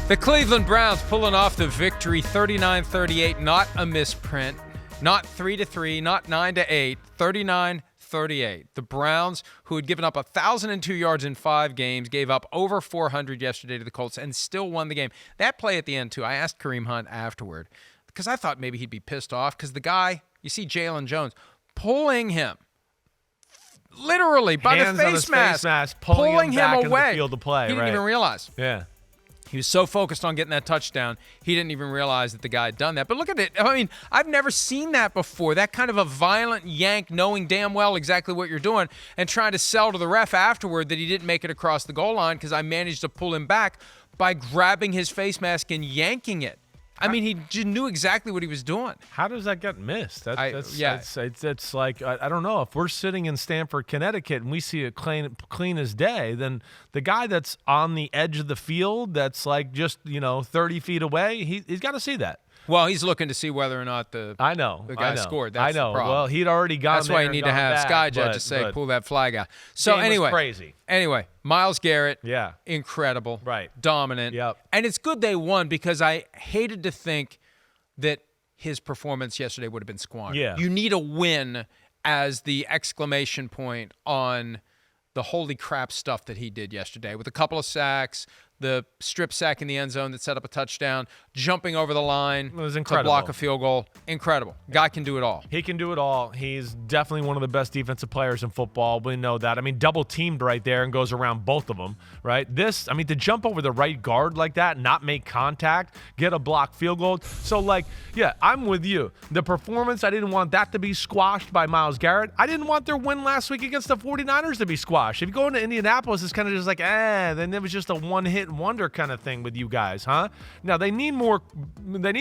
The Cleveland Browns pulling off the victory 39-38, not a misprint, not 3-3, not 9-8, 39-38. The Browns, who had given up 1,002 yards in 5 games, gave up over 400 yesterday to the Colts and still won the game. That play at the end, too, I asked Kareem Hunt afterward because I thought maybe he'd be pissed off because the guy, you see Jalen Jones, pulling him literally by Hands the on his face mask, pulling him back away. into the field of play. He didn't even realize. Yeah. He was so focused on getting that touchdown, he didn't even realize that the guy had done that. But look at it. I mean, I've never seen that before, that kind of a violent yank, knowing damn well exactly what you're doing and trying to sell to the ref afterward that he didn't make it across the goal line because I managed to pull him back by grabbing his face mask and yanking it. I mean, he just knew exactly what he was doing. How does that get missed? It's like, I don't know. If we're sitting in Stamford, Connecticut, and we see it clean as day, then the guy that's on the edge of the field that's like just, 30 feet away, he's got to see that. Well, he's looking to see whether or not the guy scored. That's the problem. Well, he'd already gone That's why you need to have Sky judges say, pull that flag out. So anyway, crazy. Anyway, Myles Garrett, yeah, incredible, right, dominant, yep. And it's good they won because I hated to think that his performance yesterday would have been squandered. Yeah. You need a win as the exclamation point on the holy crap stuff that he did yesterday with a couple of sacks, the strip sack in the end zone that set up a touchdown, jumping over the line it was to incredible. block a field goal. Incredible. Guy can do it all. He can do it all. He's definitely one of the best defensive players in football. We know that. I mean, double teamed right there and goes around both of them, right? To jump over the right guard like that, not make contact, get a blocked field goal. So, yeah, I'm with you. The performance, I didn't want that to be squashed by Myles Garrett. I didn't want their win last week against the 49ers to be squashed. If you go into Indianapolis, it's kind of just like, then it was just a one-hit wonder kind of thing with you guys, huh? Now, they need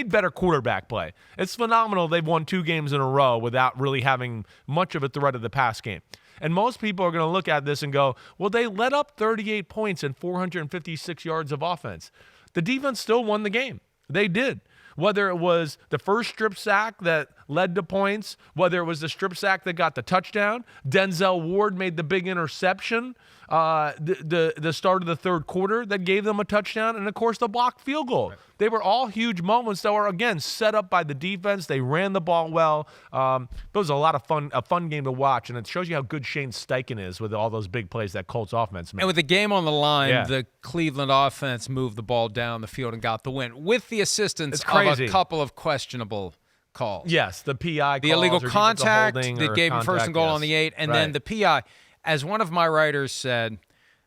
better quarterback play. It's phenomenal they've won 2 games in a row without really having much of a threat of the pass game. And most people are going to look at this and go, well, they let up 38 points and 456 yards of offense. The defense still won the game. They did. Whether it was the first strip sack that led to points, whether it was the strip sack that got the touchdown, Denzel Ward made the big interception, the start of the third quarter that gave them a touchdown, and, of course, the blocked field goal. Right. They were all huge moments that were, again, set up by the defense. They ran the ball well. It was a fun game to watch, and it shows you how good Shane Steichen is with all those big plays that Colts offense made. And with the game on the line, the Cleveland offense moved the ball down the field and got the win with the assistance of a couple of questionable calls. Yes, the PI the calls. Illegal contact that gave him first and goal on the 8, and then the PI. As one of my writers said,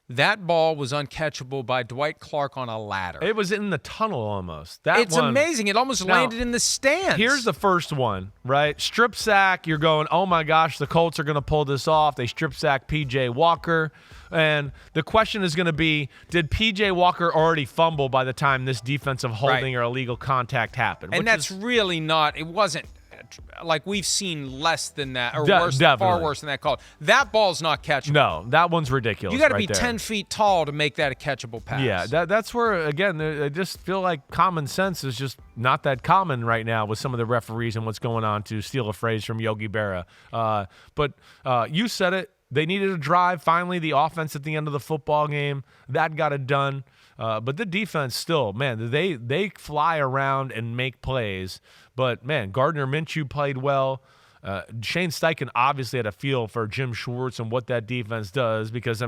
that ball was uncatchable by Dwight Clark on a ladder. It was in the tunnel almost. It's amazing. It almost landed in the stands. Here's the first one, right? Strip sack. You're going, oh, my gosh, the Colts are going to pull this off. They strip sack P.J. Walker. And the question is going to be, did P.J. Walker already fumble by the time this defensive holding or illegal contact happened? And that's really not – it wasn't – like we've seen less than that, or far worse than that call. That ball's not catchable. No, that one's ridiculous. You got to be 10 feet tall to make that a catchable pass. Yeah, that's where, again, I just feel like common sense is just not that common right now with some of the referees and what's going on, to steal a phrase from Yogi Berra. But you said it. They needed a drive. Finally, the offense at the end of the football game, that got it done. But the defense still, man, they fly around and make plays. But, man, Gardner Minshew played well. Shane Steichen obviously had a feel for Jim Schwartz and what that defense does because,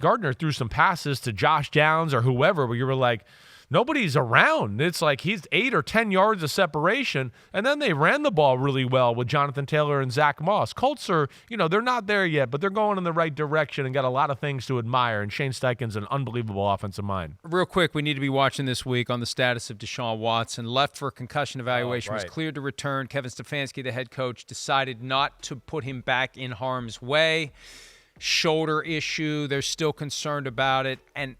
Gardner threw some passes to Josh Downs or whoever where you were like, nobody's around. It's like he's 8 or 10 yards of separation, and then they ran the ball really well with Jonathan Taylor and Zach Moss. Colts are, they're not there yet, but they're going in the right direction and got a lot of things to admire, and Shane Steichen's an unbelievable offensive mind. Real quick, we need to be watching this week on the status of Deshaun Watson. Left for concussion evaluation, was cleared to return. Kevin Stefanski, the head coach, decided not to put him back in harm's way. Shoulder issue, they're still concerned about it, and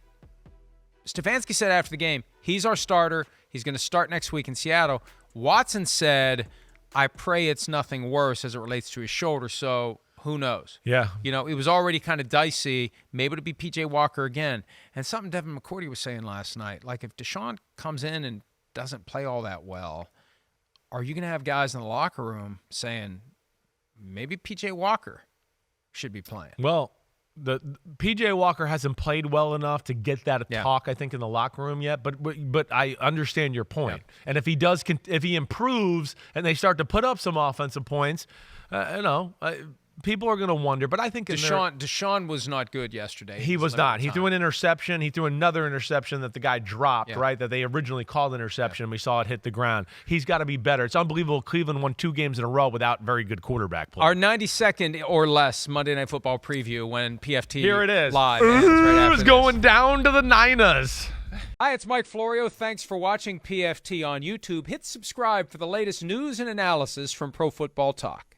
Stefanski said after the game, he's our starter. He's going to start next week in Seattle. Watson said, I pray it's nothing worse as it relates to his shoulder, so who knows? Yeah. It was already kind of dicey. Maybe it'll be P.J. Walker again. And something Devin McCourty was saying last night, like if Deshaun comes in and doesn't play all that well, are you going to have guys in the locker room saying maybe P.J. Walker should be playing? Well, the PJ Walker hasn't played well enough to get that talk, I think, in the locker room yet. But I understand your point. Yeah. And if he improves and they start to put up some offensive points, people are going to wonder, but I think Deshaun was not good yesterday. He was not. He threw an interception. He threw another interception that the guy dropped, right, that they originally called interception. Yeah. We saw it hit the ground. He's got to be better. It's unbelievable Cleveland won 2 games in a row without very good quarterback play. Our 90-second or less Monday Night Football preview when PFT Here it is. Live. It's going down to the Niners. Hi, it's Mike Florio. Thanks for watching PFT on YouTube. Hit subscribe for the latest news and analysis from Pro Football Talk.